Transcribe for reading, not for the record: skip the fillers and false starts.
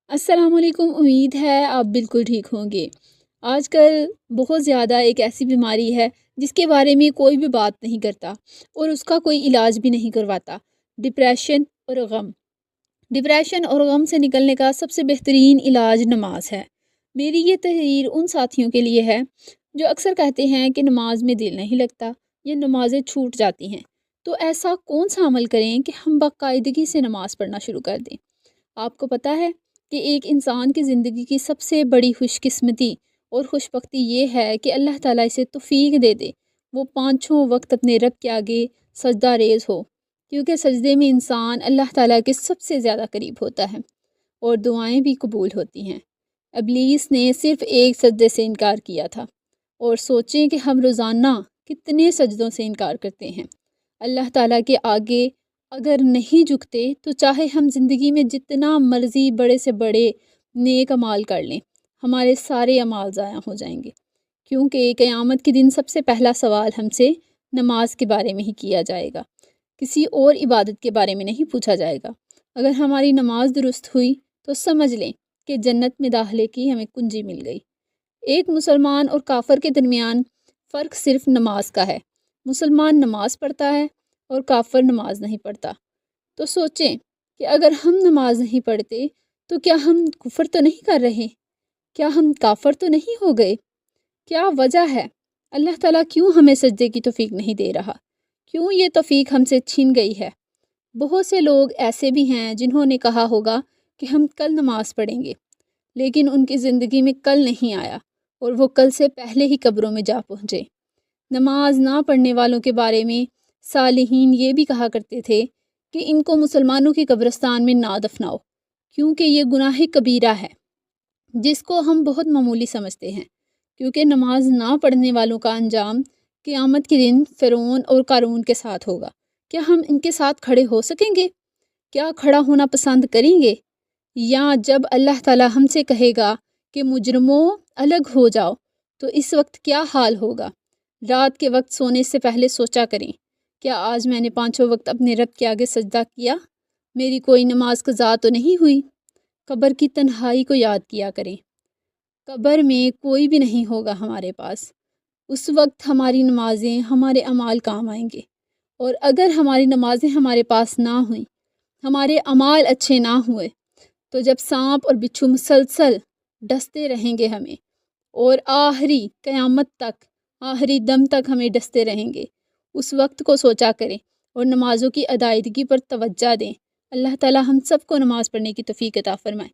السلام علیکم، امید ہے آپ بالکل ٹھیک ہوں گے۔ آج کل بہت زیادہ ایک ایسی بیماری ہے جس کے بارے میں کوئی بھی بات نہیں کرتا اور اس کا کوئی علاج بھی نہیں کرواتا۔ ڈپریشن اور غم۔ ڈپریشن اور غم سے نکلنے کا سب سے بہترین علاج نماز ہے۔ میری یہ تحریر ان ساتھیوں کے لیے ہے جو اکثر کہتے ہیں کہ نماز میں دل نہیں لگتا یا نمازیں چھوٹ جاتی ہیں۔ تو ایسا کون سا عمل کریں کہ ہم باقاعدگی سے نماز پڑھنا شروع کر دیں؟ آپ کو پتہ ہے کہ ایک انسان کی زندگی کی سب سے بڑی خوش قسمتی اور خوش بختی یہ ہے کہ اللہ تعالیٰ اسے توفیق دے دے وہ پانچوں وقت اپنے رب کے آگے سجدہ ریز ہو، کیونکہ سجدے میں انسان اللہ تعالیٰ کے سب سے زیادہ قریب ہوتا ہے اور دعائیں بھی قبول ہوتی ہیں۔ ابلیس نے صرف ایک سجدے سے انکار کیا تھا، اور سوچیں کہ ہم روزانہ کتنے سجدوں سے انکار کرتے ہیں۔ اللہ تعالیٰ کے آگے اگر نہیں جھکتے تو چاہے ہم زندگی میں جتنا مرضی بڑے سے بڑے نیک اعمال کر لیں، ہمارے سارے اعمال ضائع ہو جائیں گے، کیونکہ قیامت کے دن سب سے پہلا سوال ہم سے نماز کے بارے میں ہی کیا جائے گا، کسی اور عبادت کے بارے میں نہیں پوچھا جائے گا۔ اگر ہماری نماز درست ہوئی تو سمجھ لیں کہ جنت میں داخلے کی ہمیں کنجی مل گئی۔ ایک مسلمان اور کافر کے درمیان فرق صرف نماز کا ہے۔ مسلمان نماز پڑھتا ہے اور کافر نماز نہیں پڑھتا۔ تو سوچیں کہ اگر ہم نماز نہیں پڑھتے تو کیا ہم کفر تو نہیں کر رہے؟ کیا ہم کافر تو نہیں ہو گئے؟ کیا وجہ ہے؟ اللہ تعالیٰ کیوں ہمیں سجدے کی توفیق نہیں دے رہا؟ کیوں یہ توفیق ہم سے چھن گئی ہے؟ بہت سے لوگ ایسے بھی ہیں جنہوں نے کہا ہوگا کہ ہم کل نماز پڑھیں گے، لیکن ان کی زندگی میں کل نہیں آیا اور وہ کل سے پہلے ہی قبروں میں جا پہنچے۔ نماز نہ پڑھنے والوں کے بارے میں صالحین یہ بھی کہا کرتے تھے کہ ان کو مسلمانوں کی قبرستان میں نہ دفناؤ، کیونکہ یہ گناہ کبیرہ ہے جس کو ہم بہت معمولی سمجھتے ہیں، کیونکہ نماز نہ پڑھنے والوں کا انجام قیامت کے دن فرعون اور قارون کے ساتھ ہوگا۔ کیا ہم ان کے ساتھ کھڑے ہو سکیں گے؟ کیا کھڑا ہونا پسند کریں گے؟ یا جب اللہ تعالیٰ ہم سے کہے گا کہ مجرموں الگ ہو جاؤ تو اس وقت کیا حال ہوگا؟ رات کے وقت سونے سے پہلے سوچا کریں، کیا آج میں نے پانچوں وقت اپنے رب کے آگے سجدہ کیا؟ میری کوئی نماز قضا تو نہیں ہوئی؟ قبر کی تنہائی کو یاد کیا کریں۔ قبر میں کوئی بھی نہیں ہوگا ہمارے پاس، اس وقت ہماری نمازیں ہمارے اعمال کام آئیں گے، اور اگر ہماری نمازیں ہمارے پاس نہ ہوئیں، ہمارے اعمال اچھے نہ ہوئے، تو جب سانپ اور بچھو مسلسل ڈستے رہیں گے ہمیں اور آخری قیامت تک، آخری دم تک ہمیں ڈستے رہیں گے، اس وقت کو سوچا کریں اور نمازوں کی ادائیگی پر توجہ دیں۔ اللہ تعالیٰ ہم سب کو نماز پڑھنے کی توفیق عطا فرمائے۔